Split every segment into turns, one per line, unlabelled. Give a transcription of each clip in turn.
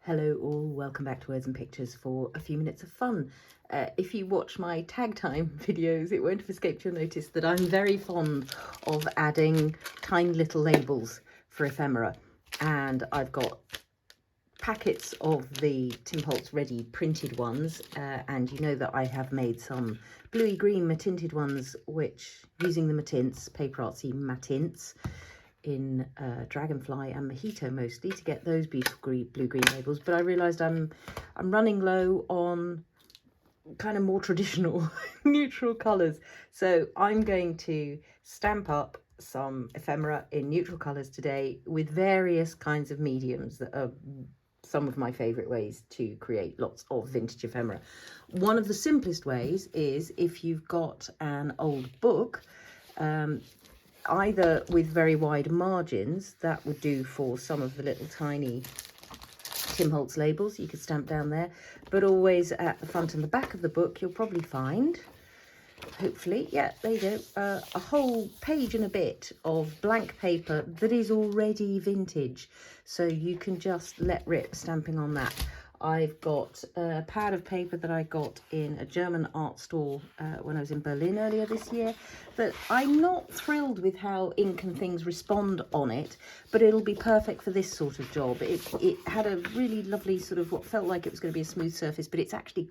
Hello all, welcome back to Words and Pictures for a few minutes of fun. If you watch my tag time videos, it won't have escaped your notice that I'm very fond of adding tiny little labels for ephemera. And I've got packets of the Holtz ready printed ones, and you know that I have made some bluey green tinted ones, which using the Mattints, PaperArtsy Mattints, in Dragonfly and Mojito mostly, to get those beautiful blue-green labels. But I realised I'm running low on kind of more traditional neutral colours, so I'm going to stamp up some ephemera in neutral colours today with various kinds of mediums that are some of my favourite ways to create lots of vintage ephemera. One of the simplest ways is if you've got an old book, either with very wide margins, that would do for some of the little tiny Holtz labels, you could stamp down there, but always at the front and the back of the book you'll probably find, hopefully, yeah, there you go, a whole page and a bit of blank paper that is already vintage, so you can just let rip stamping on that. I've got a pad of paper that I got in a German art store when I was in Berlin earlier this year, but I'm not thrilled with how ink and things respond on it, but it'll be perfect for this sort of job. It had a really lovely sort of what felt like it was going to be a smooth surface, but it's actually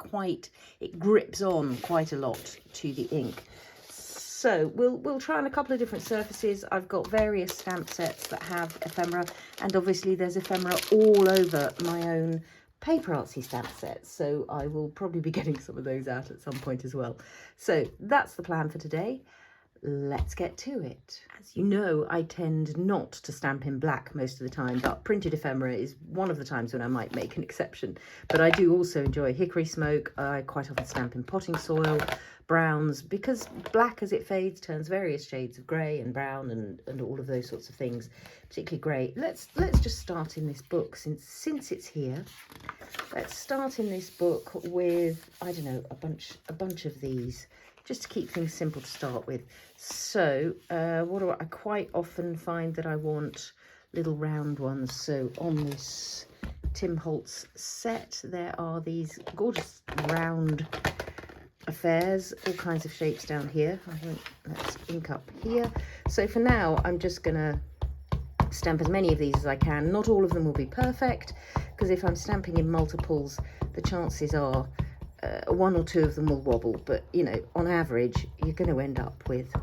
it grips on quite a lot to the ink. So we'll try on a couple of different surfaces. I've got various stamp sets that have ephemera, and obviously there's ephemera all over my own PaperArtsy stamp sets, so I will probably be getting some of those out at some point as well. So that's the plan for today. Let's get to it. As you know, I tend not to stamp in black most of the time, but printed ephemera is one of the times when I might make an exception. But I do also enjoy hickory smoke. I quite often stamp in potting soil, browns, because black as it fades turns various shades of grey and brown and all of those sorts of things, particularly grey. Let's just start in this book, since it's here. Let's start in this book with, I don't know, a bunch of these, just to keep things simple to start with. So I quite often find that I want little round ones. So on this Holtz set there are these gorgeous round affairs, all kinds of shapes down here. Let's ink up here. So for now I'm just gonna stamp as many of these as I can. Not all of them will be perfect, because if I'm stamping in multiples the chances are one or two of them will wobble, but you know, on average you're going to end up with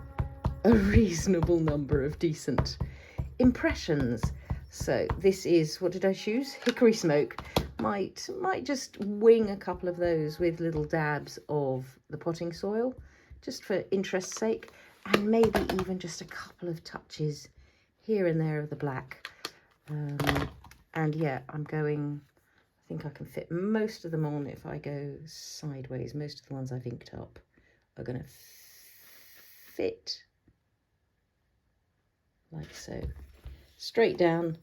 a reasonable number of decent impressions. So this is, what did I choose? Hickory smoke. Might just wing a couple of those with little dabs of the potting soil, just for interest's sake, and maybe even just a couple of touches here and there of the black. And yeah, I think I can fit most of them on if I go sideways. Most of the ones I've inked up are going to fit like so, straight down,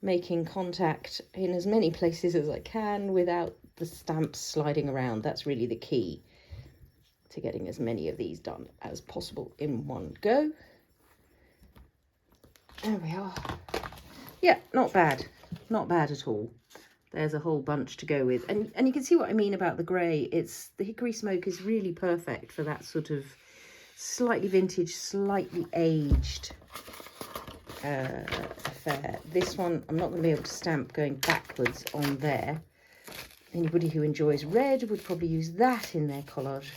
making contact in as many places as I can without the stamps sliding around. That's really the key to getting as many of these done as possible in one go. There we are. Yeah, not bad at all. There's a whole bunch to go with, and you can see what I mean about the grey. The hickory smoke is really perfect for that sort of slightly vintage, slightly aged affair. This one I'm not going to be able to stamp going backwards on there. Anybody who enjoys red would probably use that in their collage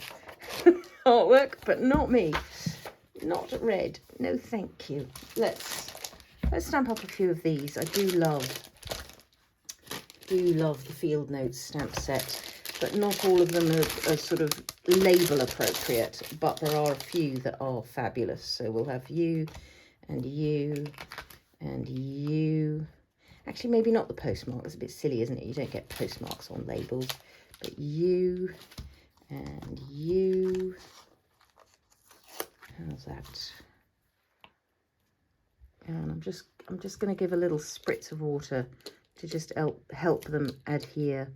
artwork, but not me. Not red. No, thank you. Let's stamp up a few of these. I do love the Field Notes stamp set, but not all of them are sort of label appropriate, but there are a few that are fabulous. So we'll have you and you and you. Actually, maybe not the postmark. That's a bit silly, isn't it? You don't get postmarks on labels. But you and you. How's that? And I'm just going to give a little spritz of water to just help them adhere,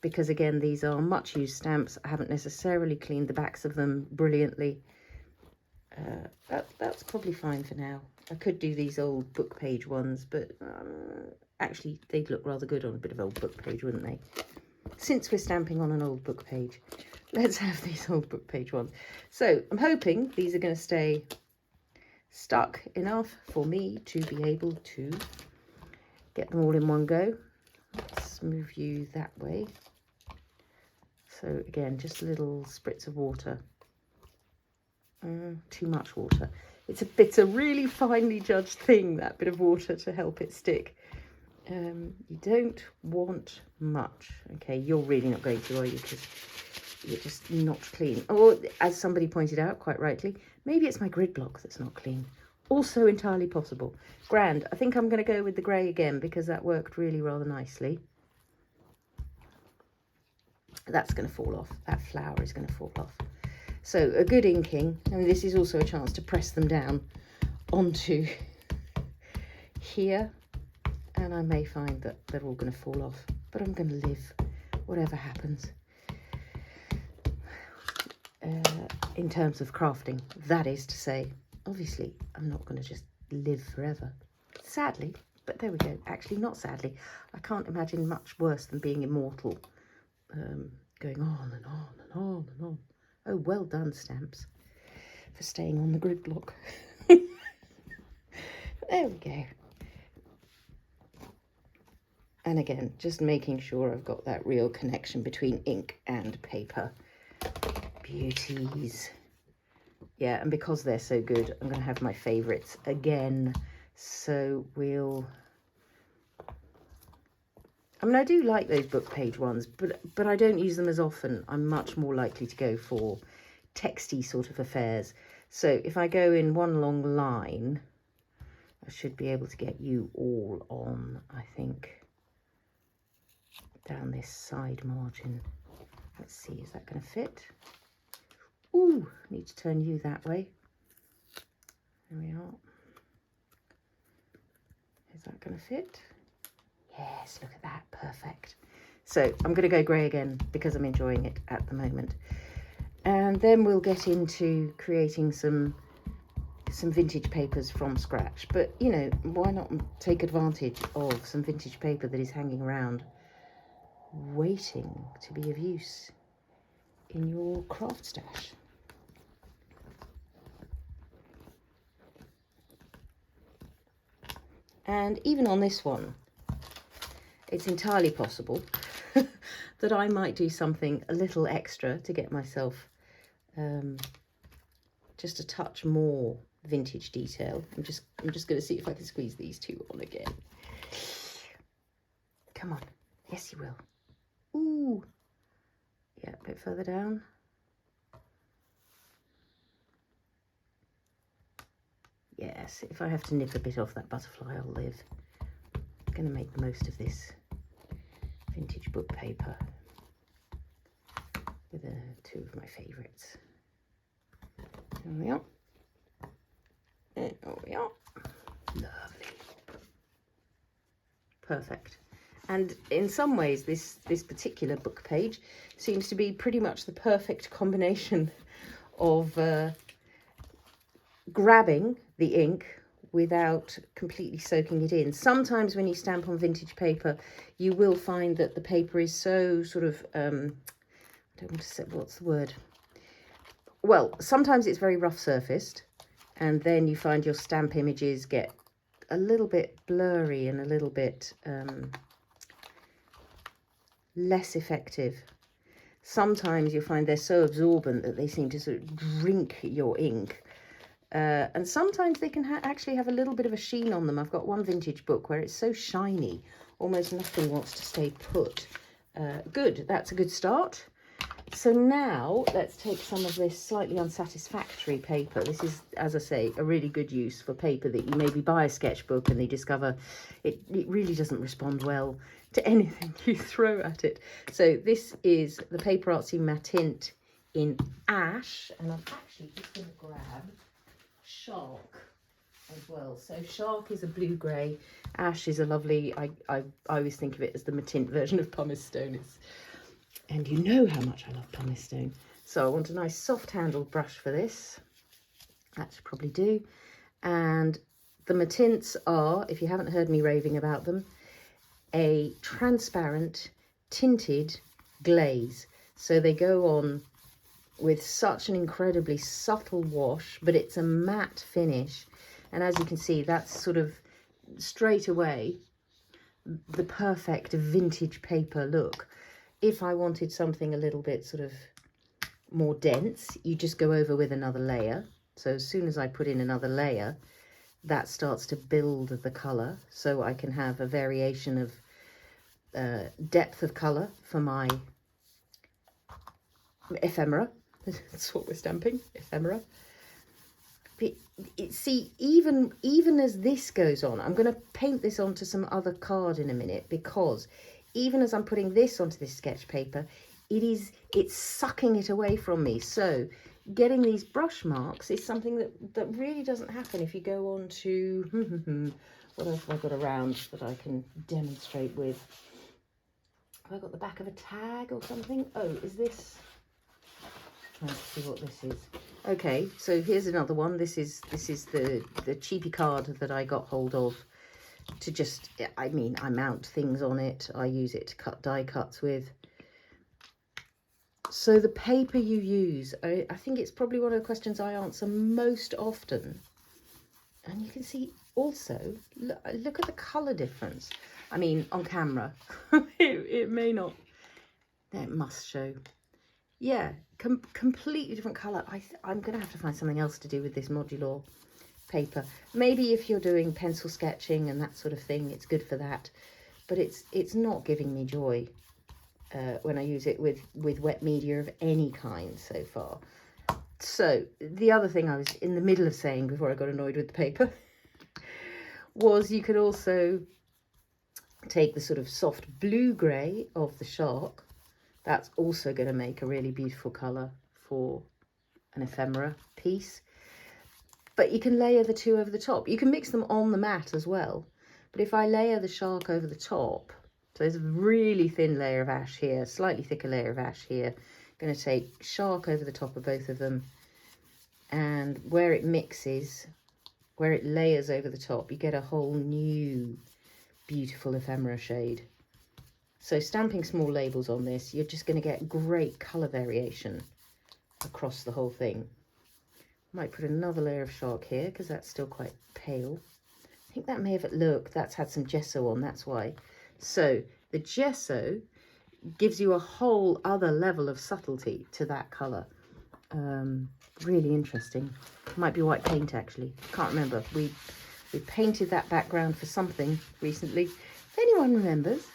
because again, these are much used stamps. I haven't necessarily cleaned the backs of them brilliantly. That's probably fine for now. I could do these old book page ones, but Actually, they'd look rather good on a bit of old book page, wouldn't they? Since we're stamping on an old book page, let's have these old book page ones. So I'm hoping these are going to stay stuck enough for me to be able to get them all in one go. Let's move you that way. So again, just a little spritz of water. Too much water. It's a really finely judged thing, that bit of water, to help it stick. You don't want much. Okay, you're really not going to, are you? Because you're just not clean. Or, as somebody pointed out quite rightly, maybe it's my grid block that's not clean. Also entirely possible. Grand. I think I'm going to go with the grey again because that worked really rather nicely. That's going to fall off. That flower is going to fall off. So a good inking, and this is also a chance to press them down onto here. And I may find that they're all going to fall off, but I'm going to live, whatever happens. In terms of crafting, that is to say, obviously, I'm not going to just live forever. Sadly, but there we go. Actually, not sadly. I can't imagine much worse than being immortal, going on and on and on and on. Oh, well done, stamps, for staying on the grid block. There we go. And again, just making sure I've got that real connection between ink and paper. Beauties. Yeah, and because they're so good, I'm going to have my favourites again. So we'll... I mean, I do like those book page ones, but I don't use them as often. I'm much more likely to go for texty sort of affairs. So if I go in one long line, I should be able to get you all on, I think, down this side margin. Let's see, is that going to fit? Ooh, I need to turn you that way. There we are. Is that going to fit? Yes, look at that, perfect. So I'm going to go grey again because I'm enjoying it at the moment. And then we'll get into creating some vintage papers from scratch. But, you know, why not take advantage of some vintage paper that is hanging around, waiting to be of use in your craft stash. And even on this one, it's entirely possible that I might do something a little extra to get myself just a touch more vintage detail. I'm just going to see if I can squeeze these two on again. Come on. Yes, you will. Ooh. Yeah, a bit further down. Yes, if I have to nip a bit off that butterfly, I'll live. I'm going to make the most of this vintage book paper with two of my favourites. There we are. There we are. Lovely. Perfect. And in some ways, this particular book page seems to be pretty much the perfect combination of grabbing the ink without completely soaking it in. Sometimes when you stamp on vintage paper, you will find that the paper is so sort of, I don't want to say, what's the word? Well, sometimes it's very rough surfaced, and then you find your stamp images get a little bit blurry and a little bit less effective. Sometimes you'll find they're so absorbent that they seem to sort of drink your ink. And sometimes they can actually have a little bit of a sheen on them. I've got one vintage book where it's so shiny, almost nothing wants to stay put. Good, that's a good start. So now let's take some of this slightly unsatisfactory paper. This is, as I say, a really good use for paper that you maybe buy a sketchbook and they discover it really doesn't respond well to anything you throw at it. So this is the PaperArtsy Mattint in Ash, and I'm actually just going to grab Shark as well. So Shark is a blue-grey, Ash is a lovely, I always think of it as the Mattint version of Pumice Stone. And you know how much I love Pumice Stone. So I want a nice soft-handled brush for this. That should probably do. And the Mattints are, if you haven't heard me raving about them, a transparent tinted glaze. So they go on with such an incredibly subtle wash, but it's a matte finish. And as you can see, that's sort of straight away the perfect vintage paper look. If I wanted something a little bit sort of more dense, you just go over with another layer. So as soon as I put in another layer, that starts to build the colour, so I can have a variation of depth of colour for my ephemera. That's what we're stamping, ephemera. But see, even as this goes on, I'm going to paint this onto some other card in a minute, because even as I'm putting this onto this sketch paper, it's sucking it away from me. So getting these brush marks is something that really doesn't happen if you go on to what else have I got around that I can demonstrate with? Have I got the back of a tag or something? Oh, is this? Trying to see what this is. Okay, so here's another one. This is the cheapy card that I got hold of to just, I mean, I mount things on it. I use it to cut die cuts with. So the paper you use, I think it's probably one of the questions I answer most often. And you can see also, look at the colour difference. I mean, on camera, it may not, it must show. Yeah, completely different colour. I'm going to have to find something else to do with this modular paper. Maybe if you're doing pencil sketching and that sort of thing, it's good for that. But it's not giving me joy when I use it with wet media of any kind so far. So the other thing I was in the middle of saying before I got annoyed with the paper was you could also take the sort of soft blue grey of the shark. That's also going to make a really beautiful colour for an ephemera piece. But you can layer the two over the top. You can mix them on the mat as well. But if I layer the shark over the top, so there's a really thin layer of ash here, slightly thicker layer of ash here. I'm going to take shark over the top of both of them. And where it mixes, where it layers over the top, you get a whole new beautiful ephemera shade. So stamping small labels on this, you're just going to get great colour variation across the whole thing. Might put another layer of shark here because that's still quite pale. I think that may have, look, that's had some gesso on, that's why. So the gesso gives you a whole other level of subtlety to that colour. Really interesting. Might be white paint actually, can't remember. We painted that background for something recently. If anyone remembers,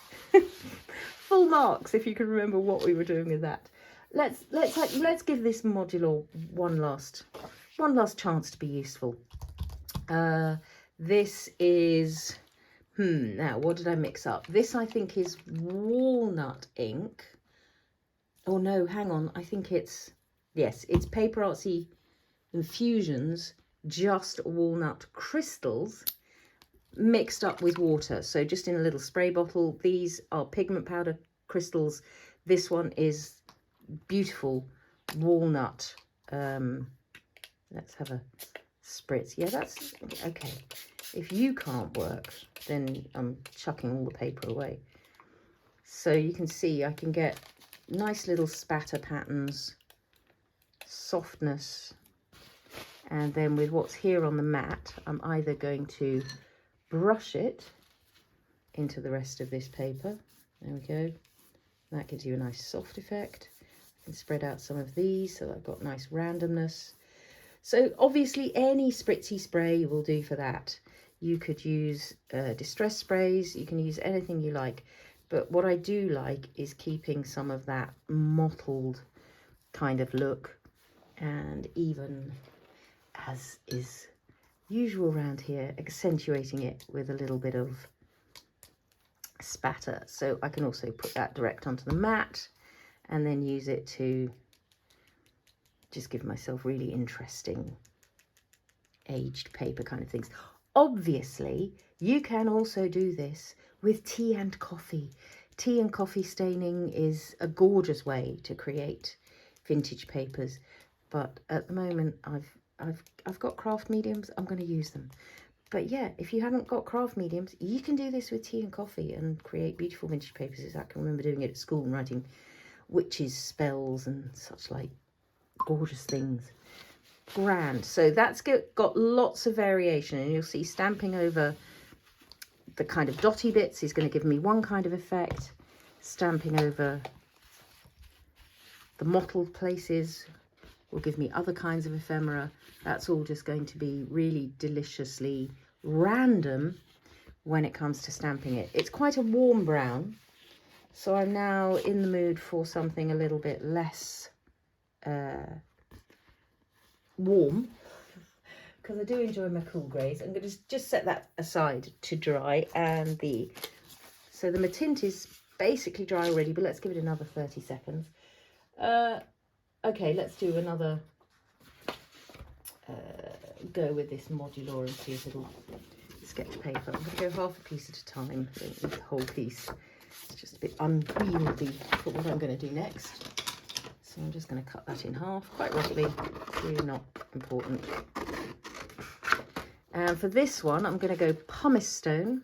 full marks if you can remember what we were doing with that. Let's give this modular one last chance to be useful. This is now what did I mix up? This I think is walnut ink. Oh no, hang on, I think it's, yes, it's PaperArtsy Infusions Just Walnut crystals mixed up with water, so just in a little spray bottle. These are pigment powder crystals. This one is beautiful walnut. Let's have a spritz. Yeah, that's okay. If you can't work, then I'm chucking all the paper away. So you can see I can get nice little spatter patterns, softness, and then with what's here on the mat, I'm either going to brush it into the rest of this paper. There we go. That gives you a nice soft effect. I can spread out some of these so that I've got nice randomness. So obviously any spritzy spray will do for that. You could use distress sprays, you can use anything you like. But what I do like is keeping some of that mottled kind of look, and even, as is usual around here, accentuating it with a little bit of spatter. So I can also put that direct onto the mat and then use it to just give myself really interesting aged paper kind of things. Obviously, you can also do this with tea and coffee. Tea and coffee staining is a gorgeous way to create vintage papers, but at the moment I've got craft mediums. I'm going to use them. But yeah, if you haven't got craft mediums, you can do this with tea and coffee and create beautiful vintage papers. I can remember doing it at school and writing witches' spells and such like gorgeous things. Grand. So that's got lots of variation, and you'll see stamping over the kind of dotty bits is going to give me one kind of effect. Stamping over the mottled places will give me other kinds of ephemera. That's all just going to be really deliciously random when it comes to stamping it. It's quite a warm brown, so I'm now in the mood for something a little bit less warm, because I do enjoy my cool greys. I'm going to just set that aside to dry, and so the Mattint is basically dry already, but let's give it another 30 seconds. Okay, let's do another go with this modular and see if it'll sketch paper. I'm going to go half a piece at a time. I don't need the whole piece. It's just a bit unwieldy for what I'm going to do next. So I'm just going to cut that in half quite roughly. It's really not important. And for this one, I'm going to go pumice stone.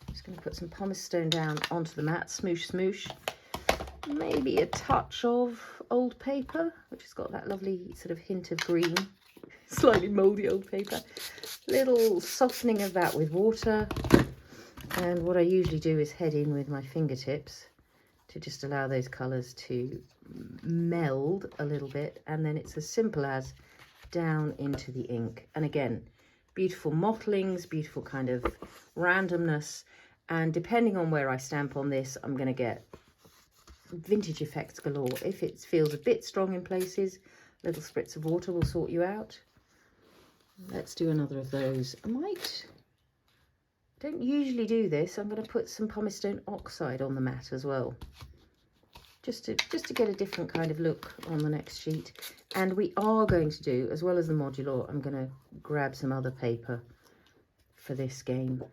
I'm just going to put some pumice stone down onto the mat. Smoosh, smoosh. Maybe a touch of old paper, which has got that lovely sort of hint of green. Slightly mouldy old paper. Little softening of that with water. And what I usually do is head in with my fingertips to just allow those colours to meld a little bit, and then it's as simple as down into the ink. And again, beautiful mottlings, beautiful kind of randomness, and depending on where I stamp on this, I'm going to get vintage effects galore. If it feels a bit strong in places, little spritz of water will sort you out. Let's do another of those. Don't usually do this. I'm going to put some pumice stone oxide on the mat as well, just to get a different kind of look on the next sheet. And we are going to do, as well as the modular, I'm going to grab some other paper for this game.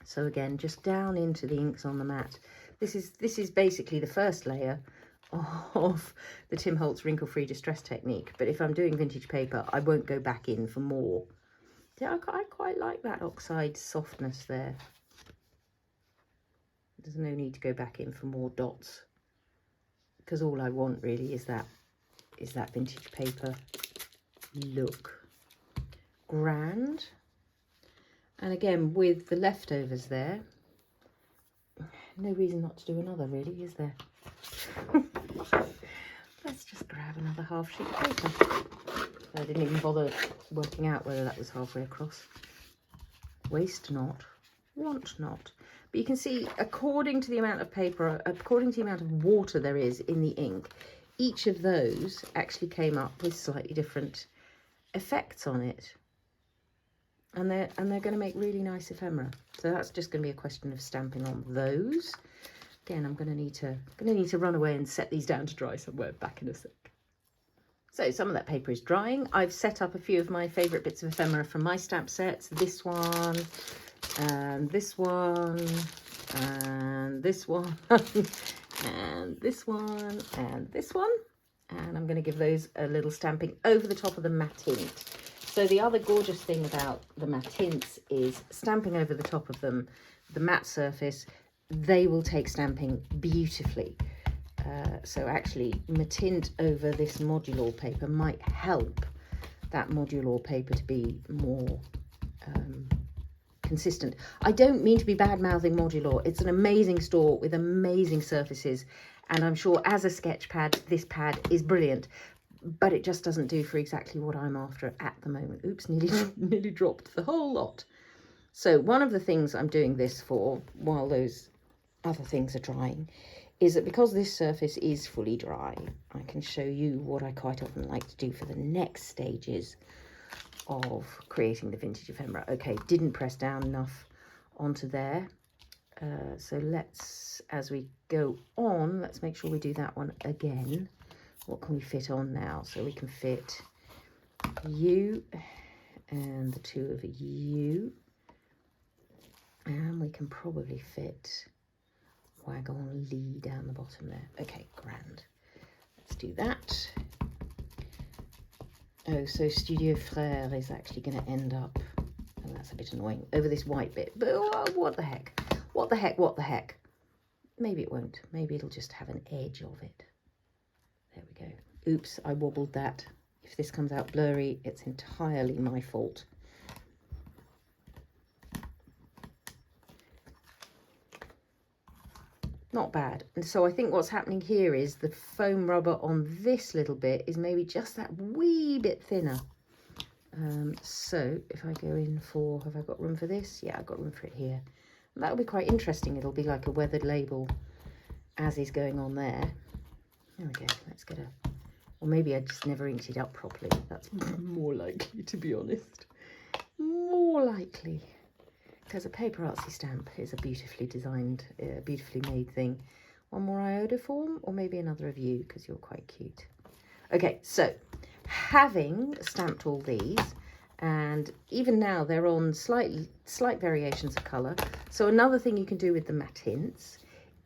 So again, just down into the inks on the mat. This is basically the first layer of the Tim Holtz wrinkle-free distress technique. But if I'm doing vintage paper, I won't go back in for more. Yeah, I quite like that oxide softness there. There's no need to go back in for more dots, because all I want really is that vintage paper look. Grand. And again, with the leftovers there, no reason not to do another really, is there? Let's just grab another half sheet of paper. I didn't even bother working out whether that was halfway across. Waste not, want not. But you can see, according to the amount of paper, according to the amount of water there is in the ink, each of those actually came up with slightly different effects on it. And they're going to make really nice ephemera. So that's just going to be a question of stamping on those. Again, I'm going to need to run away and set these down to dry somewhere. Back in a sec. So some of that paper is drying. I've set up a few of my favourite bits of ephemera from my stamp sets. This one, and this one, and this one, and this one, and this one. And I'm going to give those a little stamping over the top of the Mattint. So the other gorgeous thing about the Mattints is stamping over the top of them, the matte surface, they will take stamping beautifully. So actually, Mattint over this modular paper might help that modular paper to be more consistent. I don't mean to be bad-mouthing modular. It's an amazing store with amazing surfaces, and I'm sure as a sketch pad, this pad is brilliant. But it just doesn't do for exactly what I'm after at the moment. Oops, nearly dropped the whole lot. So one of the things I'm doing this for, while those other things are drying, is that because this surface is fully dry, I can show you what I quite often like to do for the next stages of creating the vintage ephemera. Okay, didn't press down enough onto there. So let's, as we go on, let's make sure we do that one again. What can we fit on now? So we can fit you and the two of you. And we can probably fit Wagon Lee down the bottom there. Okay, grand. Let's do that. Oh, so Studio Frayed is actually going to end up that's a bit annoying, over this white bit. But oh, what the heck? What the heck? What the heck? Maybe it won't. Maybe it'll just have an edge of it. There we go. Oops, I wobbled that. If this comes out blurry, it's entirely my fault. Not bad. And so I think what's happening here is the foam rubber on this little bit is maybe just that wee bit thinner. So if I go in for, have I got room for this? Yeah, I've got room for it here. And that'll be quite interesting. It'll be like a weathered label as is going on there. There we go. Let's get a, or maybe I just never inked it up properly. That's more likely, to be honest. More likely. Because a PaperArtsy stamp is a beautifully designed, beautifully made thing. One more iodoform, or maybe another of you, because you're quite cute. Okay, so having stamped all these, and even now they're on slight variations of colour. So another thing you can do with the Mattints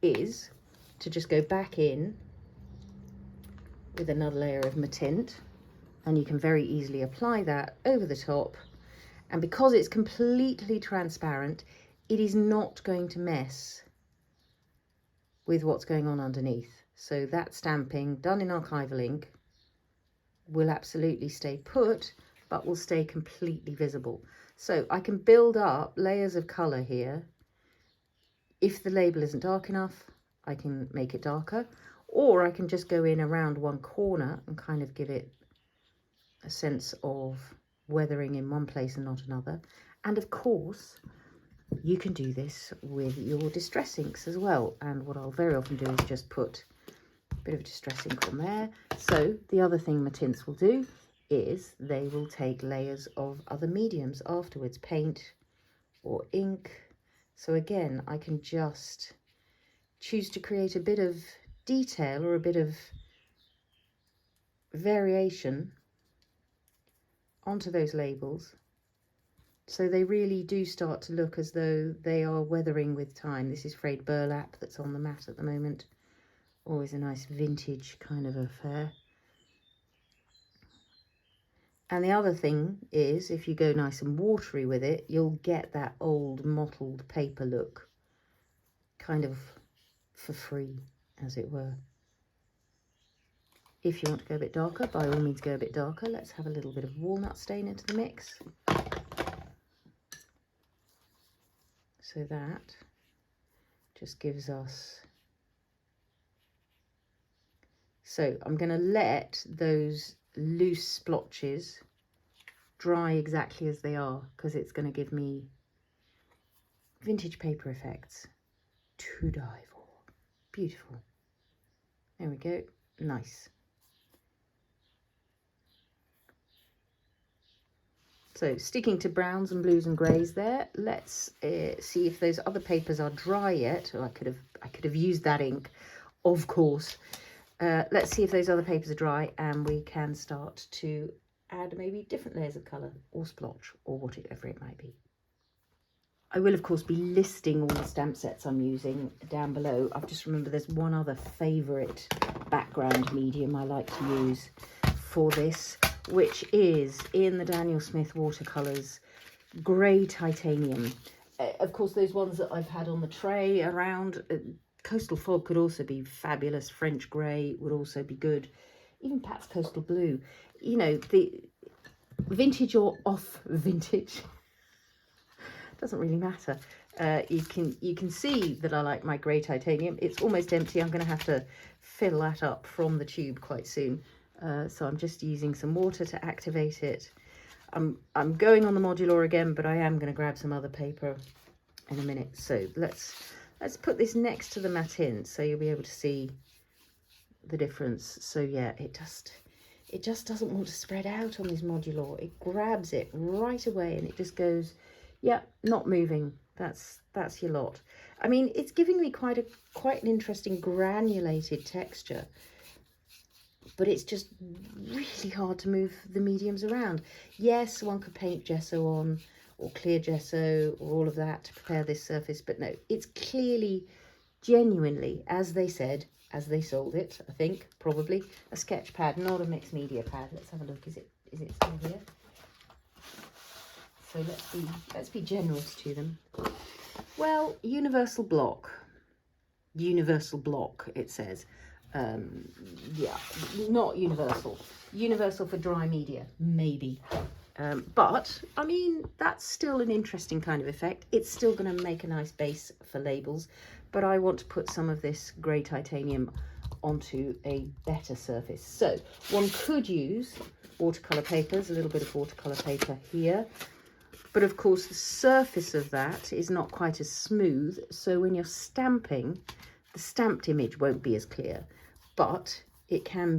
is to just go back in with another layer of Mattint, and you can very easily apply that over the top. And because it's completely transparent, it is not going to mess with what's going on underneath. So that stamping done in Archival ink will absolutely stay put, but will stay completely visible. So I can build up layers of colour here. If the label isn't dark enough, I can make it darker, or I can just go in around one corner and kind of give it a sense of weathering in one place and not another. And of course you can do this with your distress inks as well, and what I'll very often do is just put a bit of distress ink on there. So the other thing Mattints will do is they will take layers of other mediums afterwards, paint or ink. So again, I can just choose to create a bit of detail or a bit of variation onto those labels, so they really do start to look as though they are weathering with time. This is Frayed Burlap that's on the mat at the moment. Always a nice vintage kind of affair. And the other thing is, if you go nice and watery with it, you'll get that old mottled paper look kind of for free, as it were. If you want to go a bit darker, by all means go a bit darker. Let's have a little bit of walnut stain into the mix. So that just gives us... So I'm going to let those loose splotches dry exactly as they are, because it's going to give me vintage paper effects to die for. Beautiful. There we go. Nice. So sticking to browns and blues and greys there, let's see if those other papers are dry yet. Oh, I could have used that ink, of course. Let's see if those other papers are dry, and we can start to add maybe different layers of colour or splotch or whatever it might be. I will, of course, be listing all the stamp sets I'm using down below. I've just remembered there's one other favourite background medium I like to use for this, which is in the Daniel Smith watercolours, grey titanium. Of course, those ones that I've had on the tray around, Coastal Fog could also be fabulous. French grey would also be good. Even Pat's Coastal Blue. You know, the vintage or off vintage doesn't really matter. You can see that I like my grey titanium. It's almost empty. I'm going to have to fill that up from the tube quite soon. So I'm just using some water to activate it. I'm going on the Modular again, but I am going to grab some other paper in a minute. So let's put this next to the Mattints so you'll be able to see the difference. So yeah, it just doesn't want to spread out on this Modular. It grabs it right away and it just goes, yeah, not moving. That's your lot. I mean, it's giving me quite an interesting granulated texture, but it's just really hard to move the mediums around. Yes, one could paint gesso on, or clear gesso, or all of that to prepare this surface, but no, it's clearly, genuinely, as they said, as they sold it, I think, probably, a sketch pad, not a mixed media pad. Let's have a look. Is it still here? So let's be generous to them. Well, universal block, it says. Yeah, not universal. Universal for dry media, maybe. But I mean, that's still an interesting kind of effect. It's still going to make a nice base for labels, but I want to put some of this grey titanium onto a better surface. So one could use watercolor papers, a little bit of watercolor paper here, but of course the surface of that is not quite as smooth, so when you're stamping, the stamped image won't be as clear, but it can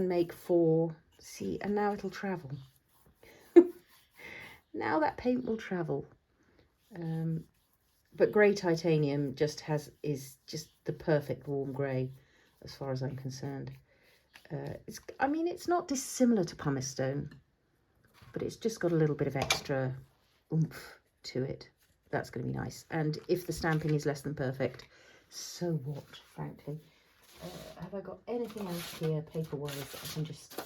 make for, see, and now it'll travel. Now that paint will travel. But grey titanium is just the perfect warm grey as far as I'm concerned. I mean, it's not dissimilar to pumice stone, but it's just got a little bit of extra oomph to it. That's going to be nice. And if the stamping is less than perfect, so what, frankly. Have I got anything else here, paper-wise, that I can just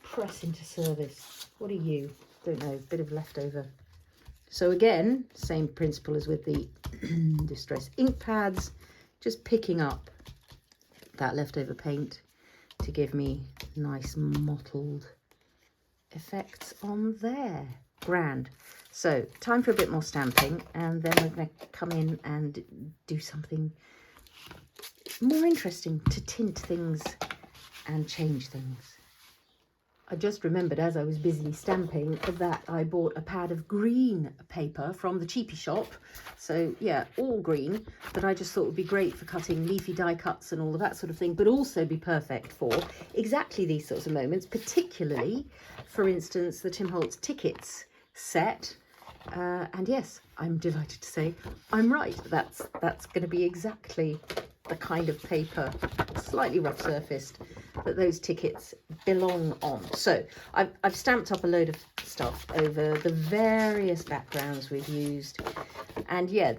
press into service? What are you? Don't know, bit of leftover. So again, same principle as with the distress ink pads, just picking up that leftover paint to give me nice mottled effects on there. Grand. So time for a bit more stamping, and then we're going to come in and do something more interesting to tint things and change things. I just remembered as I was busily stamping that I bought a pad of green paper from the cheapy shop. So yeah, all green, that I just thought would be great for cutting leafy die cuts and all of that sort of thing, but also be perfect for exactly these sorts of moments, particularly, for instance, the Tim Holtz tickets set. And yes, I'm delighted to say I'm right. That's going to be exactly the kind of paper, slightly rough surfaced, that those tickets belong on. So I've stamped up a load of stuff over the various backgrounds we've used, and yeah,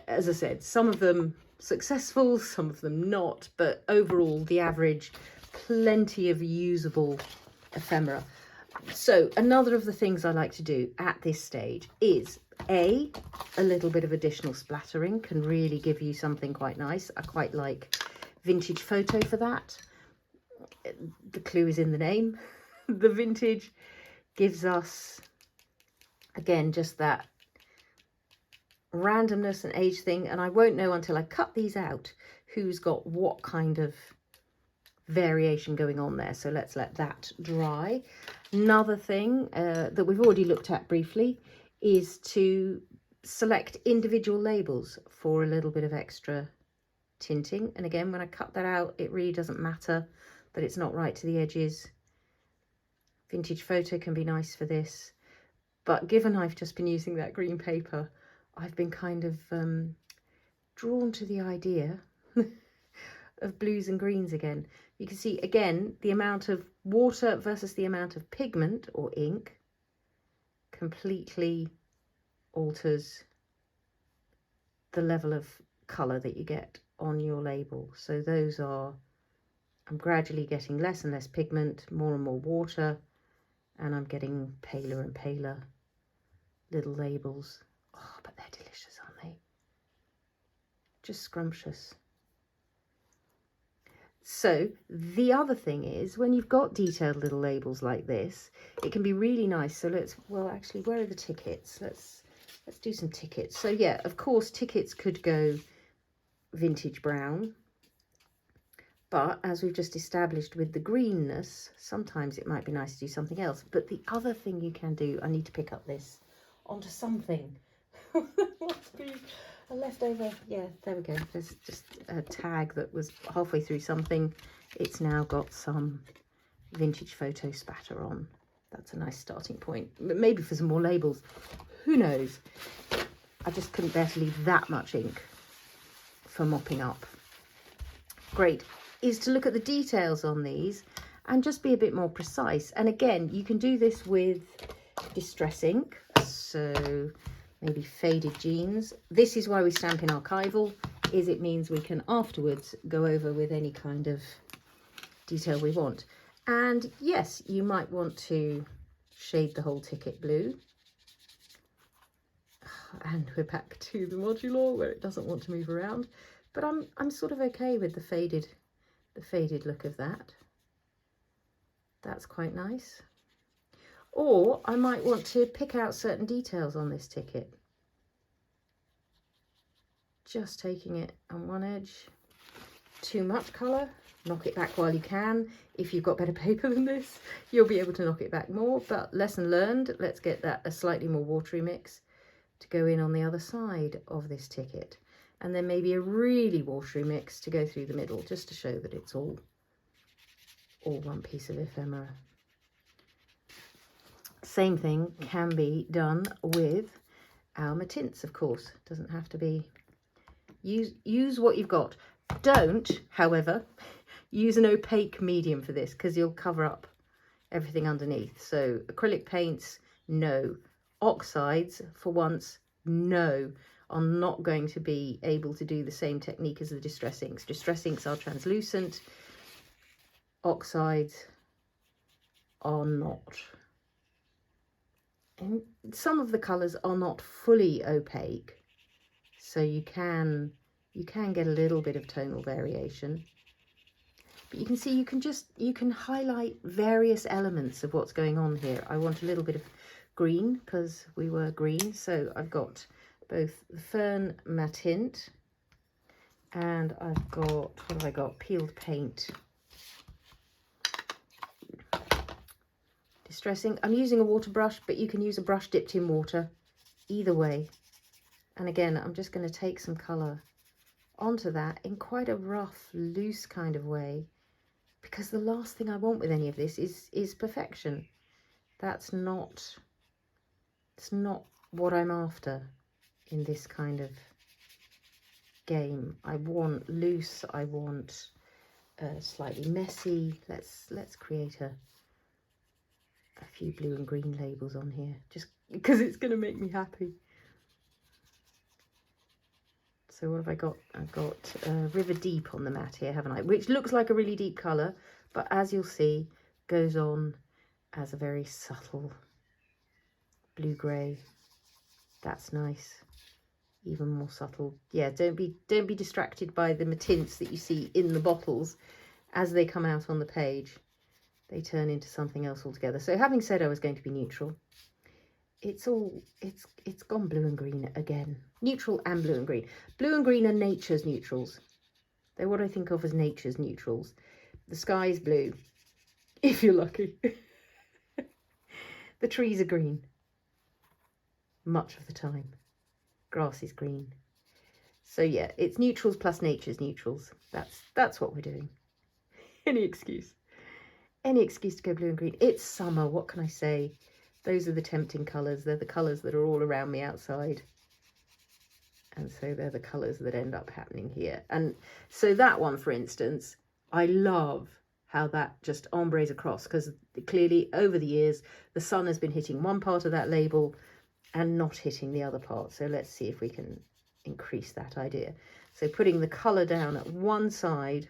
as I said, some of them successful, some of them not, but overall the average, plenty of usable ephemera. So another of the things I like to do at this stage is a little bit of additional splattering can really give you something quite nice. I quite like vintage photo for that. The clue is in the name. The vintage gives us, again, just that randomness and age thing, and I won't know until I cut these out who's got what kind of variation going on there. So let's let that dry. Another thing that we've already looked at briefly is to select individual labels for a little bit of extra tinting. And again, when I cut that out, it really doesn't matter that it's not right to the edges. Vintage photo can be nice for this, but given I've just been using that green paper, I've been kind of drawn to the idea of blues and greens again. You can see again the amount of water versus the amount of pigment or ink completely alters the level of colour that you get on your label. So those are, I'm gradually getting less and less pigment, more and more water, and I'm getting paler and paler little labels. Oh, but they're delicious, aren't they? Just scrumptious. So the other thing is, when you've got detailed little labels like this, it can be really nice. So well, actually, where are the tickets? Let's do some tickets. So yeah, of course, tickets could go vintage brown, but as we've just established with the greenness, sometimes it might be nice to do something else. But the other thing you can do, I need to pick up this onto something. Must be a leftover. Yeah, there we go. There's just a tag that was halfway through something. It's now got some vintage photo spatter on. That's a nice starting point. Maybe for some more labels. Who knows? I just couldn't bear to leave that much ink for mopping up. Great is to look at the details on these and just be a bit more precise. And again, you can do this with distress ink. So maybe faded jeans. This is why we stamp in Archival, is it means we can afterwards go over with any kind of detail we want. And yes, you might want to shade the whole ticket blue. And we're back to the modular where it doesn't want to move around, but I'm sort of okay with the faded look of that. That's quite nice. Or I might want to pick out certain details on this ticket. Just taking it on one edge. Too much colour, knock it back while you can. If you've got better paper than this, you'll be able to knock it back more, but lesson learned, let's get that a slightly more watery mix to go in on the other side of this ticket, and then maybe a really watery mix to go through the middle, just to show that it's all one piece of ephemera. Same thing can be done with our Mattints, of course. Doesn't have to be. Use what you've got. Don't, however, use an opaque medium for this, because you'll cover up everything underneath. So acrylic paints, no. Oxides, for once, no, are not going to be able to do the same technique as the distress inks. Distress inks are translucent. Oxides are not. And some of the colours are not fully opaque, so you can get a little bit of tonal variation. But you can see you can highlight various elements of what's going on here. I want a little bit of green because we were green, so I've got both the Fern Mattint and I've got, what have I got? Peeled paint. Distressing. I'm using a water brush, but you can use a brush dipped in water, either way. And again, I'm just going to take some colour onto that in quite a rough, loose kind of way, because the last thing I want with any of this is perfection. It's not what I'm after in this kind of game. I want loose, I want slightly messy. Let's create a few blue and green labels on here, just because it's going to make me happy. So what have I got? I've got River Deep on the mat here, haven't I? Which looks like a really deep colour, but as you'll see, goes on as a very subtle blue-grey. That's nice. Even more subtle. Yeah, don't be distracted by the Mattints that you see in the bottles. As they come out on the page, they turn into something else altogether. So having said I was going to be neutral, it's gone blue and green again. Neutral and blue and green. Blue and green are nature's neutrals. They're what I think of as nature's neutrals. The sky is blue, if you're lucky. The trees are green much of the time. Grass is green. So yeah, it's neutrals plus nature's neutrals. That's what we're doing. Any excuse to go blue and green. It's summer, what can I say? Those are the tempting colours. They're the colours that are all around me outside. And so they're the colours that end up happening here. And so that one, for instance, I love how that just ombres across, because clearly over the years, the sun has been hitting one part of that label and not hitting the other part. So let's see if we can increase that idea. So putting the colour down at one side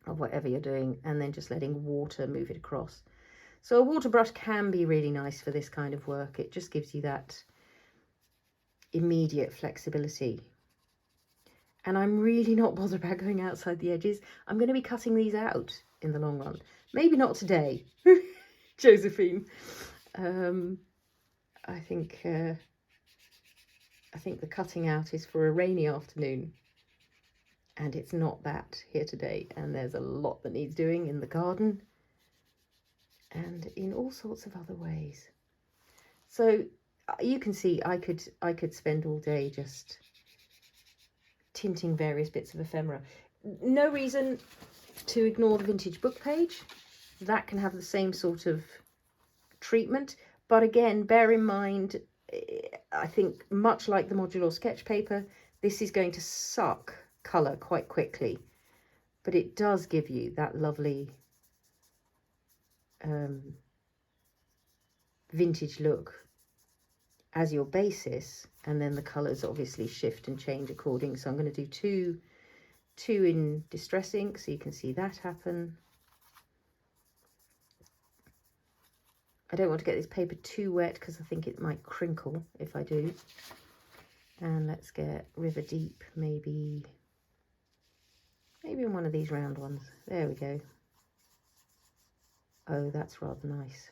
of whatever you're doing, and then just letting water move it across. So a water brush can be really nice for this kind of work. It just gives you that immediate flexibility. And I'm really not bothered about going outside the edges. I'm going to be cutting these out in the long run. Maybe not today, Josephine. I think the cutting out is for a rainy afternoon. And it's not that here today. And there's a lot that needs doing in the garden and in all sorts of other ways. So you can see I could spend all day just tinting various bits of ephemera. No reason to ignore the vintage book page. That can have the same sort of treatment. But again, bear in mind, I think much like the modular sketch paper, this is going to suck colour quite quickly, but it does give you that lovely vintage look as your basis, and then the colours obviously shift and change according. So I'm going to do two in distress ink, so you can see that happen. I don't want to get this paper too wet because I think it might crinkle if I do. And let's get River Deep, maybe in one of these round ones. There we go. Oh, that's rather nice.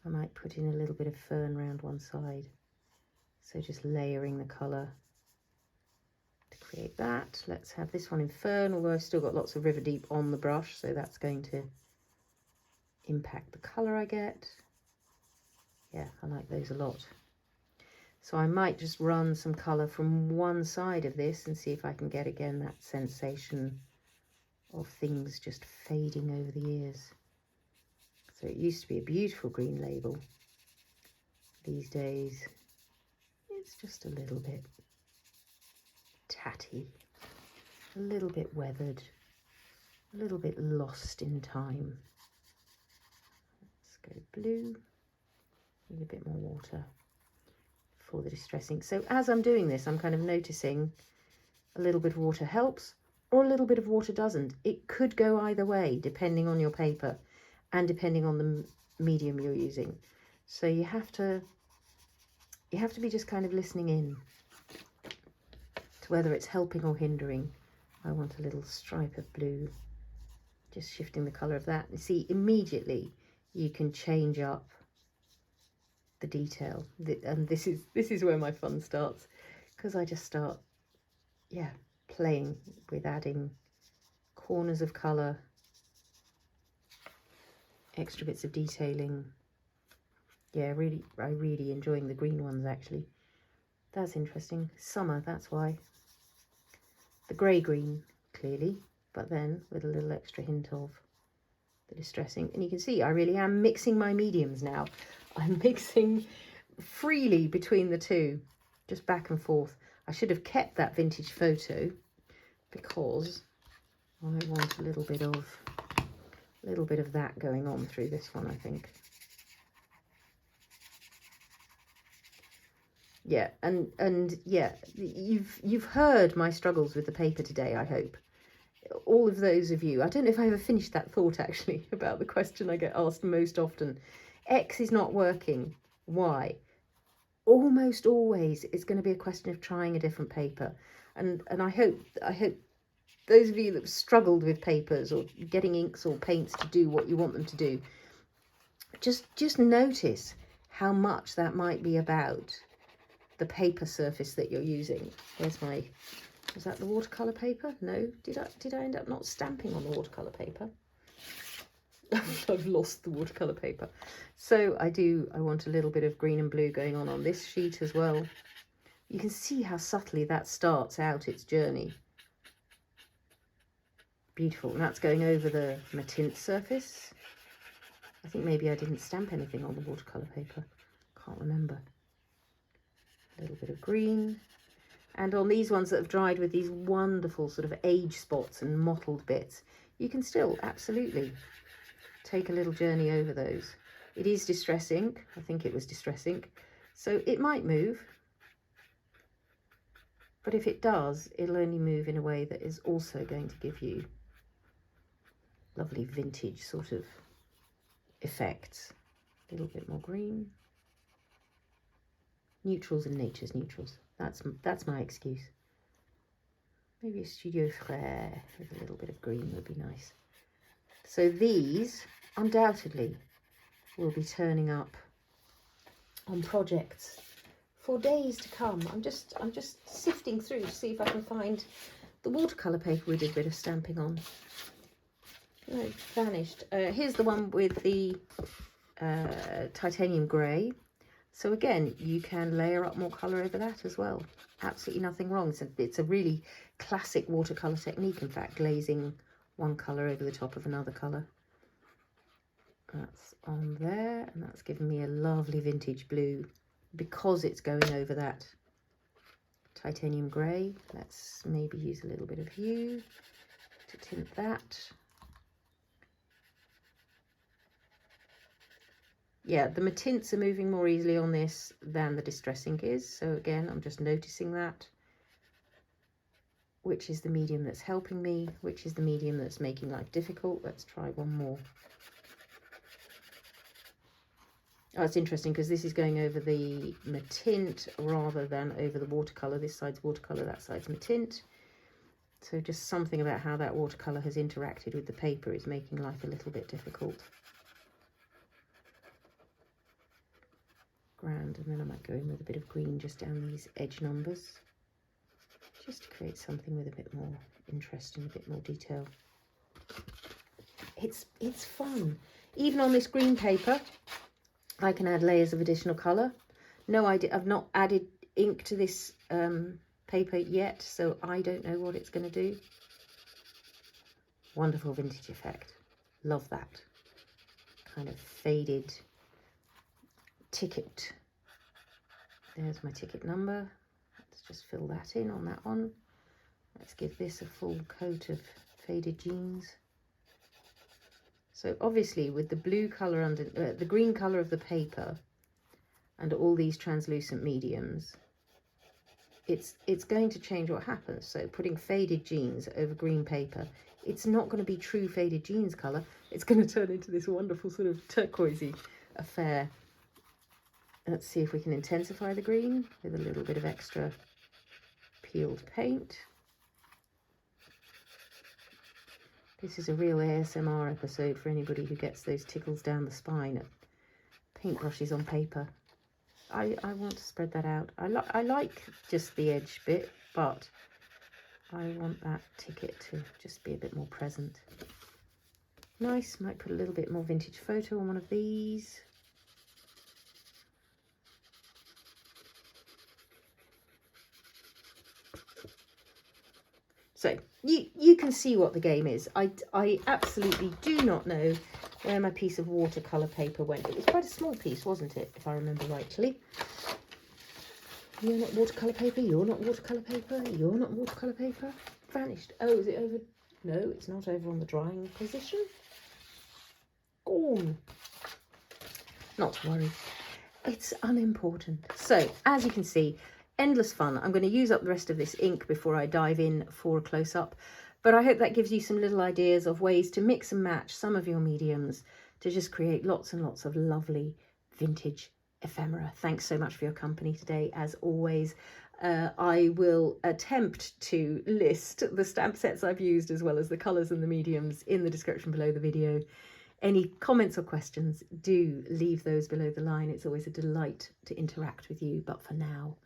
I might put in a little bit of Fern round one side. So just layering the colour to create that. Let's have this one in Fern, although I've still got lots of River Deep on the brush, so that's going to impact the colour I get. Yeah, I like those a lot. So I might just run some colour from one side of this and see if I can get again that sensation of things just fading over the years. So it used to be a beautiful green label. These days it's just a little bit tatty, a little bit weathered, a little bit lost in time. Let's go blue, need a bit more water for the distressing. So as I'm doing this, I'm kind of noticing a little bit of water helps or a little bit of water doesn't. It could go either way depending on your paper and depending on the medium you're using. So you have to be just kind of listening in to whether it's helping or hindering. I want a little stripe of blue, just shifting the colour of that. You see, immediately you can change up the detail, and this is where my fun starts, because I just start, yeah, playing with adding corners of colour, extra bits of detailing. Yeah, I really enjoying the green ones actually. That's interesting. Summer, that's why. The grey green, clearly, but then with a little extra hint of the distressing. And you can see I really am mixing my mediums now. I'm mixing freely between the two, just back and forth. I should have kept that vintage photo because I want a little bit of that going on through this one, I think. Yeah, and yeah, you've heard my struggles with the paper today, I hope. All of those of you, I don't know if I ever finished that thought actually about the question I get asked most often. X is not working. Why? Almost always it's going to be a question of trying a different paper. And I hope those of you that have struggled with papers or getting inks or paints to do what you want them to do, just notice how much that might be about the paper surface that you're using. Here's my, was that the watercolor paper? No, did I end up not stamping on the watercolor paper? I've lost the watercolor paper. So I want a little bit of green and blue going on this sheet as well. You can see how subtly that starts out its journey. Beautiful. And that's going over the Mattints surface. I think maybe I didn't stamp anything on the watercolor paper. Can't remember. A little bit of green. And on these ones that have dried with these wonderful sort of age spots and mottled bits, you can still absolutely take a little journey over those. It is distress ink. I think it was distress ink. So it might move. But if it does, it'll only move in a way that is also going to give you lovely vintage sort of effects. A little bit more green. Neutrals and nature's neutrals. That's my excuse. Maybe a Studio Frayed with a little bit of green would be nice. So these undoubtedly will be turning up on projects for days to come. I'm just sifting through to see if I can find the watercolor paper we did a bit of stamping on. No, it's vanished. Here's the one with the titanium grey. So again, you can layer up more colour over that as well. Absolutely nothing wrong. It's a really classic watercolour technique, in fact, glazing one colour over the top of another colour. That's on there, and that's given me a lovely vintage blue because it's going over that titanium grey. Let's maybe use a little bit of hue to tint that. Yeah, the Mattints are moving more easily on this than the distress ink is. So again, I'm just noticing that. Which is the medium that's helping me? Which is the medium that's making life difficult? Let's try one more. Oh, it's interesting because this is going over the Mattint rather than over the watercolor. This side's watercolor, that side's Mattint. So just something about how that watercolor has interacted with the paper is making life a little bit difficult. Grand, and then I might go in with a bit of green just down these edge numbers, just to create something with a bit more interest and a bit more detail. It's fun. Even on this green paper, I can add layers of additional colour. No idea, I've not added ink to this paper yet, so I don't know what it's going to do. Wonderful vintage effect. Love that. Kind of faded ticket. There's my ticket number. Let's just fill that in on that one. Let's give this a full coat of faded jeans. So obviously with the blue colour under the green colour of the paper and all these translucent mediums, it's going to change what happens. So putting faded jeans over green paper, it's not going to be true faded jeans colour. It's going to turn into this wonderful sort of turquoisey affair. Let's see if we can intensify the green with a little bit of extra peeled paint. This is a real ASMR episode for anybody who gets those tickles down the spine at paintbrushes on paper. I want to spread that out. I like just the edge bit, but I want that ticket to just be a bit more present. Nice, might put a little bit more vintage photo on one of these. So you can see what the game is. I absolutely do not know where my piece of watercolour paper went. It was quite a small piece, wasn't it, if I remember rightly. You're not watercolour paper, you're not watercolour paper, you're not watercolour paper. Vanished. Oh, is it over? No, it's not over on the drying position. Gone. Not to worry. It's unimportant. So, as you can see, endless fun. I'm going to use up the rest of this ink before I dive in for a close-up, but I hope that gives you some little ideas of ways to mix and match some of your mediums to just create lots and lots of lovely vintage ephemera. Thanks so much for your company today. As always, I will attempt to list the stamp sets I've used as well as the colours and the mediums in the description below the video. Any comments or questions, do leave those below the line. It's always a delight to interact with you, but for now,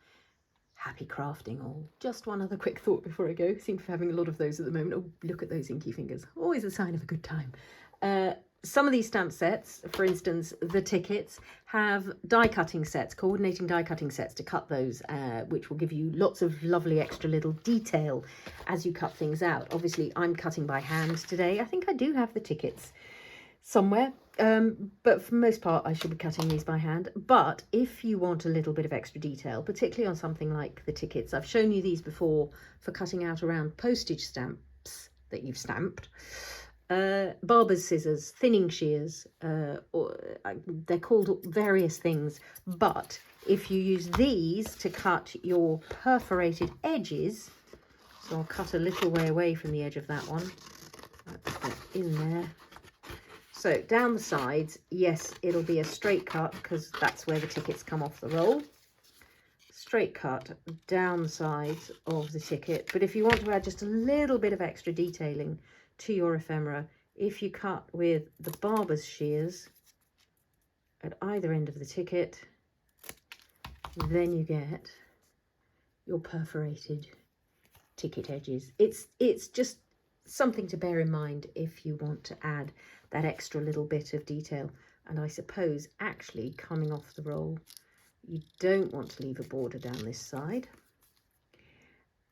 happy crafting all. Just one other quick thought before I go. Seem to be having a lot of those at the moment. Oh, look at those inky fingers. Always a sign of a good time. Some of these stamp sets, for instance, the tickets, have die cutting sets, coordinating die cutting sets to cut those, which will give you lots of lovely extra little detail as you cut things out. Obviously, I'm cutting by hand today. I think I do have the tickets somewhere, but for the most part I should be cutting these by hand. But if you want a little bit of extra detail, particularly on something like the tickets, I've shown you these before for cutting out around postage stamps that you've stamped. Barber's scissors, thinning shears, they're called various things, but if you use these to cut your perforated edges, so I'll cut a little way away from the edge of that one, in there. So down the sides, yes, it'll be a straight cut because that's where the tickets come off the roll. Straight cut down the sides of the ticket. But if you want to add just a little bit of extra detailing to your ephemera, if you cut with the barber's shears at either end of the ticket, then you get your perforated ticket edges. It's just something to bear in mind if you want to add that extra little bit of detail. And I suppose actually coming off the roll, you don't want to leave a border down this side.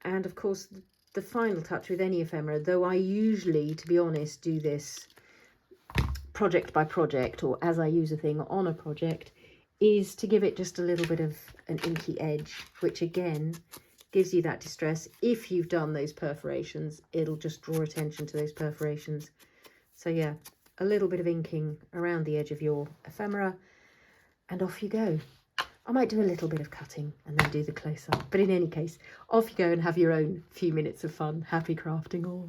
And of course, the final touch with any ephemera, though I usually, to be honest, do this project by project or as I use a thing on a project, is to give it just a little bit of an inky edge, which again gives you that distress. If you've done those perforations, it'll just draw attention to those perforations. So yeah, a little bit of inking around the edge of your ephemera and off you go. I might do a little bit of cutting and then do the close-up. But in any case, off you go and have your own few minutes of fun. Happy crafting all.